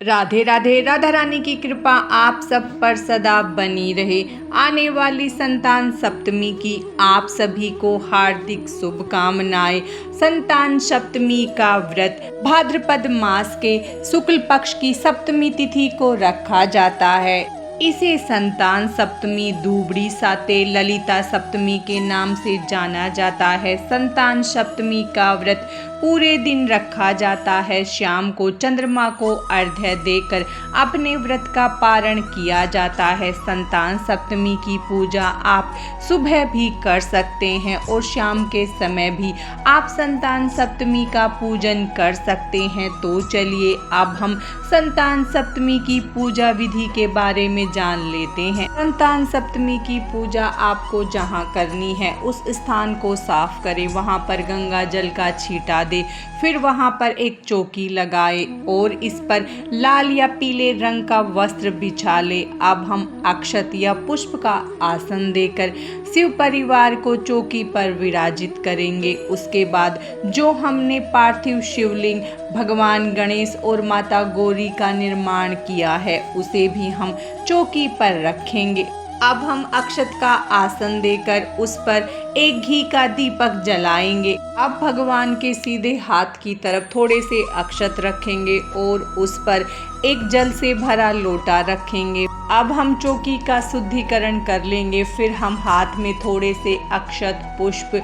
राधे राधे। राधा रानी की कृपा आप सब पर सदा बनी रहे। आने वाली संतान सप्तमी की आप सभी को हार्दिक शुभकामनाएं। संतान सप्तमी का व्रत भाद्रपद मास के शुक्ल पक्ष की सप्तमी तिथि को रखा जाता है। इसे संतान सप्तमी, दूबड़ी साते, ललिता सप्तमी के नाम से जाना जाता है। संतान सप्तमी का व्रत पूरे दिन रखा जाता है। शाम को चंद्रमा को अर्घ्य देकर अपने व्रत का पारण किया जाता है। संतान सप्तमी की पूजा आप सुबह भी कर सकते हैं और शाम के समय भी आप संतान सप्तमी का पूजन कर सकते हैं। तो चलिए अब हम संतान सप्तमी की पूजा विधि के बारे में जान लेते हैं। संतान सप्तमी की पूजा आपको जहाँ करनी है उस स्थान को साफ करें, वहाँ पर गंगा जल का छींटा दे, फिर वहाँ पर एक चौकी लगाए और इस पर लाल या पीले रंग का वस्त्र बिछा ले। अब हम अक्षत या पुष्प का आसन देकर शिव परिवार को चौकी पर विराजित करेंगे। उसके बाद जो हमने पार्थिव शिवलिंग भगवान गणेश और माता गौरी का निर्माण किया है उसे भी हम चौकी पर रखेंगे। अब हम अक्षत का आसन देकर उस पर एक घी का दीपक जलाएंगे। अब भगवान के सीधे हाथ की तरफ थोड़े से अक्षत रखेंगे और उस पर एक जल से भरा लोटा रखेंगे। अब हम चौकी का शुद्धिकरण कर लेंगे। फिर हम हाथ में थोड़े से अक्षत, पुष्प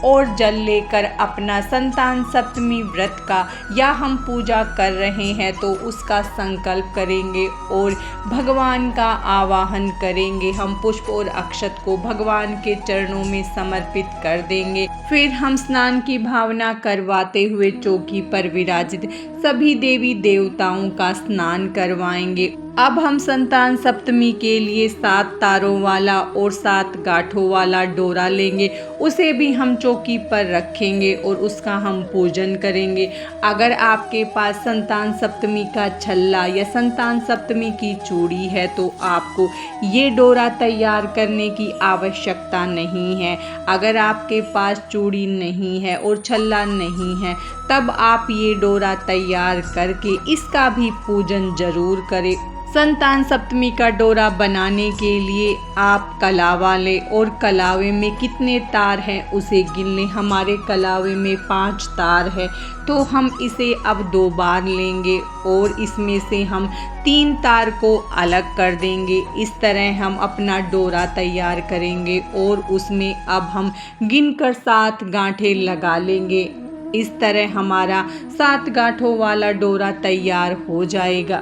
और जल लेकर अपना संतान सप्तमी व्रत का या हम पूजा कर रहे हैं तो उसका संकल्प करेंगे और भगवान का आवाहन करेंगे। हम पुष्प और अक्षत को भगवान के चरणों में समर्पित कर देंगे। फिर हम स्नान की भावना करवाते हुए चौकी पर विराजित सभी देवी देवताओं का स्नान करवाएंगे। अब हम संतान सप्तमी के लिए 7 तारों वाला और 7 गांठों वाला डोरा लेंगे। उसे भी हम चौकी पर रखेंगे और उसका हम पूजन करेंगे। अगर आपके पास संतान सप्तमी का छल्ला या संतान सप्तमी की चूड़ी है तो आपको ये डोरा तैयार करने की आवश्यकता नहीं है। अगर आपके पास चूड़ी नहीं है और छल्ला नहीं है तब आप ये डोरा तैयार करके इसका भी पूजन जरूर करें। संतान सप्तमी का डोरा बनाने के लिए आप कलावा लें और कलावे में कितने तार हैं उसे गिन लें। हमारे कलावे में 5 तार है तो हम इसे अब 2 बार लेंगे और इसमें से हम 3 तार को अलग कर देंगे। इस तरह हम अपना डोरा तैयार करेंगे और उसमें अब हम गिनकर 7 गांठें लगा लेंगे। इस तरह हमारा 7 गांठों वाला डोरा तैयार हो जाएगा।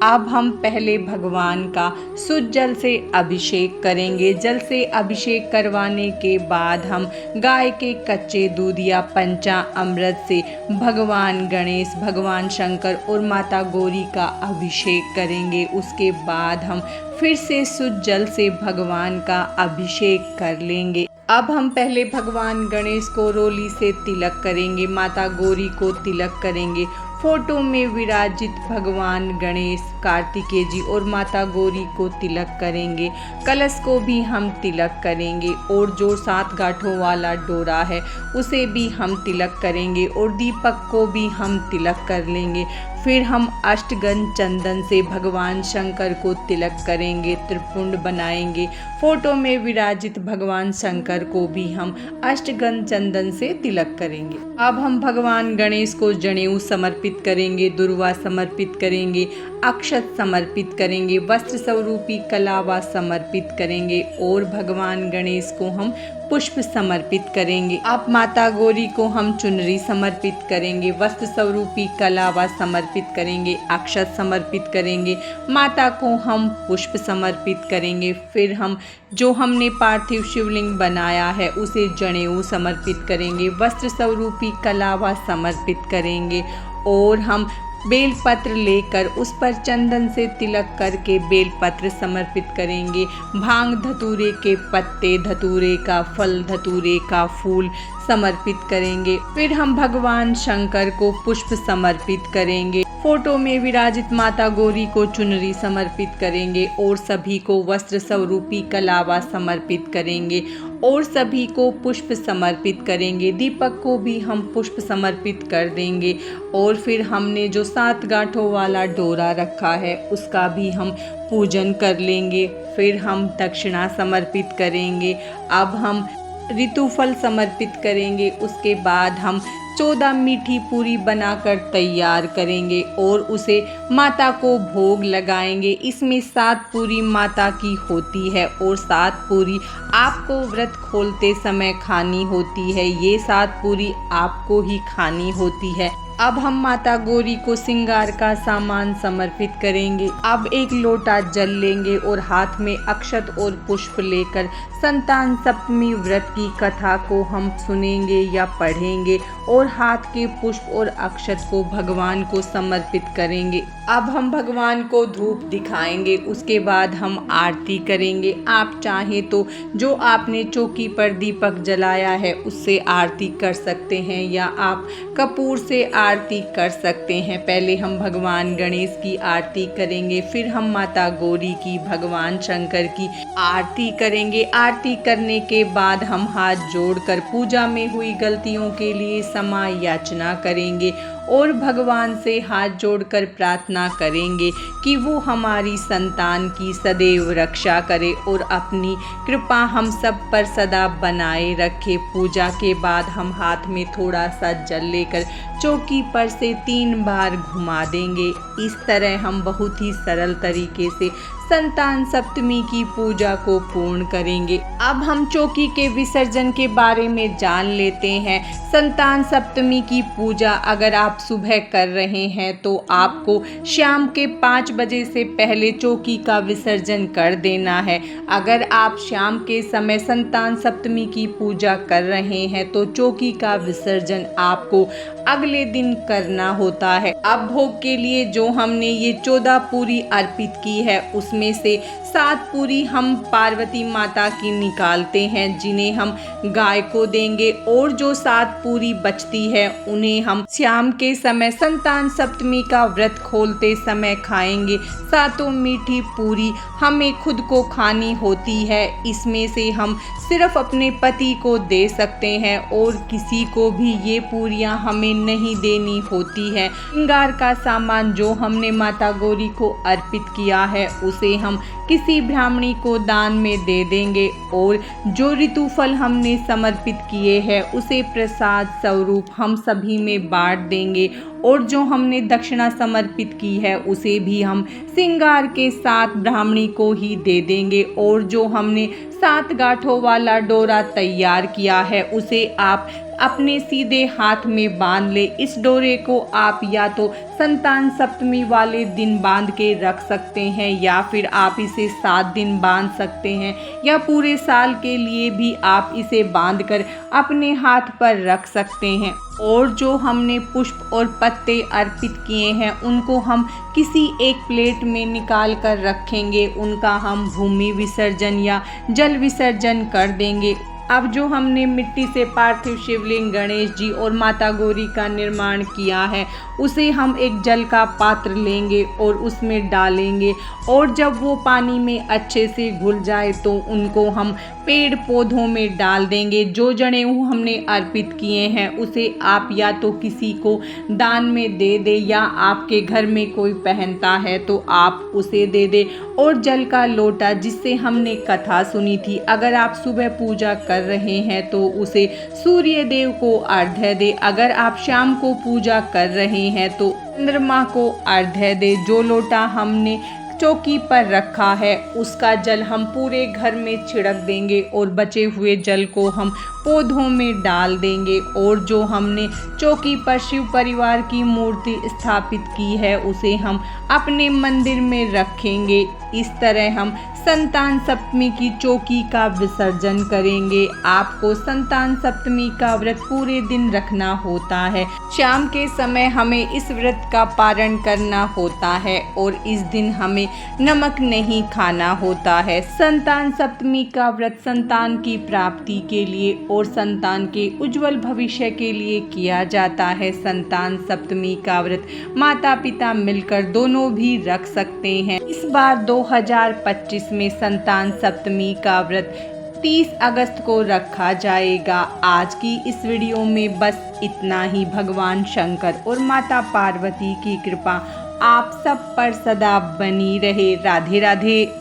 अब हम पहले भगवान का शुद्ध जल से अभिषेक करेंगे। जल से अभिषेक करवाने के बाद हम गाय के कच्चे दूध या पंचामृत से भगवान गणेश, भगवान शंकर और माता गौरी का अभिषेक करेंगे। उसके बाद हम फिर से शुद्ध जल से भगवान का अभिषेक कर लेंगे। अब हम पहले भगवान गणेश को रोली से तिलक करेंगे, माता गौरी को तिलक करेंगे। फोटो में विराजित भगवान गणेश, कार्तिकेय जी और माता गौरी को तिलक करेंगे। कलश को भी हम तिलक करेंगे और जो 7 गांठों वाला डोरा है उसे भी हम तिलक करेंगे और दीपक को भी हम तिलक कर लेंगे। फिर हम अष्टगंध चंदन से भगवान शंकर को तिलक करेंगे, त्रिपुंड बनाएंगे। फोटो में विराजित भगवान शंकर को भी हम अष्टगंध चंदन से तिलक करेंगे। अब हम भगवान गणेश को जनेऊ समर्पित करेंगे, दुर्वा समर्पित करेंगे, अक्षत समर्पित करेंगे, वस्त्र स्वरूपी कलावा समर्पित करेंगे और भगवान गणेश को हम पुष्प समर्पित करेंगे। अब माता गौरी को हम चुनरी समर्पित करेंगे, वस्त्र स्वरूपी कलावा समर्पित करेंगे, अक्षत समर्पित करेंगे, माता को हम पुष्प समर्पित करेंगे। फिर हम जो हमने पार्थिव शिवलिंग बनाया है उसे जनेऊ समर्पित करेंगे, वस्त्र स्वरूपी कलावा समर्पित करेंगे और हम बेलपत्र लेकर उस पर चंदन से तिलक करके बेलपत्र समर्पित करेंगे। भांग धतूरे के पत्ते, धतूरे का फल, धतूरे का फूल समर्पित करेंगे। फिर हम भगवान शंकर को पुष्प समर्पित करेंगे। फोटो में विराजित माता गौरी को चुनरी समर्पित करेंगे और सभी को वस्त्र स्वरूपी कलावा समर्पित करेंगे और सभी को पुष्प समर्पित करेंगे। दीपक को भी हम पुष्प समर्पित कर देंगे और फिर हमने जो 7 गांठों वाला डोरा रखा है उसका भी हम पूजन कर लेंगे। फिर हम दक्षिणा समर्पित करेंगे। अब हम ऋतुफल समर्पित करेंगे। उसके बाद हम 14 मीठी पूरी बनाकर तैयार करेंगे और उसे माता को भोग लगाएंगे। इसमें 7 पूरी माता की होती है और 7 पूरी आपको व्रत खोलते समय खानी होती है। ये 7 पूरी आपको ही खानी होती है। अब हम माता गौरी को श्रृंगार का सामान समर्पित करेंगे। अब एक लोटा जल लेंगे और हाथ में अक्षत और पुष्प लेकर संतान सप्तमी व्रत की कथा को हम सुनेंगे या पढ़ेंगे और हाथ के पुष्प और अक्षत को भगवान को समर्पित करेंगे। अब हम भगवान को धूप दिखाएंगे। उसके बाद हम आरती करेंगे। आप चाहें तो जो आपने चौकी पर दीपक जलाया है उससे आरती कर सकते हैं या आप कपूर से आरती कर सकते हैं। पहले हम भगवान गणेश की आरती करेंगे, फिर हम माता गौरी की, भगवान शंकर की आरती करेंगे। आरती करने के बाद हम हाथ जोड़कर पूजा में हुई गलतियों के लिए क्षमा याचना करेंगे और भगवान से हाथ जोड़कर प्रार्थना करेंगे कि वो हमारी संतान की सदैव रक्षा करे और अपनी कृपा हम सब पर सदा बनाए रखे। पूजा के बाद हम हाथ में थोड़ा सा जल लेकर चौकी पर से 3 बार घुमा देंगे। इस तरह हम बहुत ही सरल तरीके से संतान सप्तमी की पूजा को पूर्ण करेंगे। अब हम चौकी के विसर्जन के बारे में जान लेते हैं। संतान सप्तमी की पूजा अगर आप सुबह कर रहे हैं तो आपको शाम के 5 बजे से पहले चौकी का विसर्जन कर देना है। अगर आप शाम के समय संतान सप्तमी की पूजा कर रहे हैं तो चौकी का विसर्जन आपको अगले दिन करना होता है। अब भोग के लिए जो हमने ये 14 पूरी अर्पित की है उसमें से 7 पूरी हम पार्वती माता की निकालते हैं जिन्हें हम गाय को देंगे और जो 7 पूरी बचती है उन्हें हम शाम के समय संतान सप्तमी का व्रत खोलते समय खाएंगे। 7 मीठी पूरी हमें खुद को खानी होती है। इसमें से हम सिर्फ अपने पति को दे सकते हैं और किसी को भी ये पूरियां हमें नहीं देनी होती है। श्रृंगार का सामान जो हमने माता गौरी को अर्पित किया है उसे हम किसी ब्राह्मणी को दान में दे देंगे और जो ऋतुफल हमने समर्पित किए हैं उसे प्रसाद स्वरूप हम सभी में बांट देंगे और जो हमने दक्षिणा समर्पित की है उसे भी हम श्रृंगार के साथ ब्राह्मणी को ही दे देंगे और जो हमने 7 गांठों वाला डोरा तैयार किया है उसे आप अपने सीधे हाथ में बांध ले। इस डोरे को आप या तो संतान सप्तमी वाले दिन बांध के रख सकते हैं या फिर आप इसे 7 दिन बांध सकते हैं या पूरे साल के लिए भी आप इसे बांधकर अपने हाथ पर रख सकते हैं। और जो हमने पुष्प और पत्ते अर्पित किए हैं उनको हम किसी एक प्लेट में निकाल कर रखेंगे। उनका हम भूमि विसर्जन या जल विसर्जन कर देंगे। अब जो हमने मिट्टी से पार्थिव शिवलिंग गणेश जी और माता गौरी का निर्माण किया है उसे हम एक जल का पात्र लेंगे और उसमें डालेंगे और जब वो पानी में अच्छे से घुल जाए तो उनको हम पेड़ पौधों में डाल देंगे। जो जनेऊ हमने अर्पित किए हैं उसे आप या तो किसी को दान में दे दे या आपके घर में कोई पहनता है तो आप उसे दे दे और जल का लोटा जिससे हमने कथा सुनी थी अगर आप सुबह पूजा कर रहे हैं तो उसे सूर्य देव को अर्घ्य दे। अगर आप शाम को पूजा कर रहे हैं तो चंद्रमा को अर्घ्य दे। जो लोटा हमने चौकी पर रखा है उसका जल हम पूरे घर में छिड़क देंगे और बचे हुए जल को हम पौधों में डाल देंगे और जो हमने चौकी पर शिव परिवार की मूर्ति स्थापित की है उसे हम अपने मंदिर में रखेंगे। इस तरह हम संतान सप्तमी की चौकी का विसर्जन करेंगे। आपको संतान सप्तमी का व्रत पूरे दिन रखना होता है। शाम के समय हमें इस व्रत का पारण करना होता है और इस दिन हमें नमक नहीं खाना होता है। संतान सप्तमी का व्रत संतान की प्राप्ति के लिए और संतान के उज्जवल भविष्य के लिए किया जाता है। संतान सप्तमी का व्रत माता पिता मिलकर दोनों भी रख सकते हैं। इस बार 2025 में संतान सप्तमी का व्रत 30 अगस्त को रखा जाएगा। आज की इस वीडियो में बस इतना ही। भगवान शंकर और माता पार्वती की कृपा आप सब पर सदा बनी रहे। राधे राधे।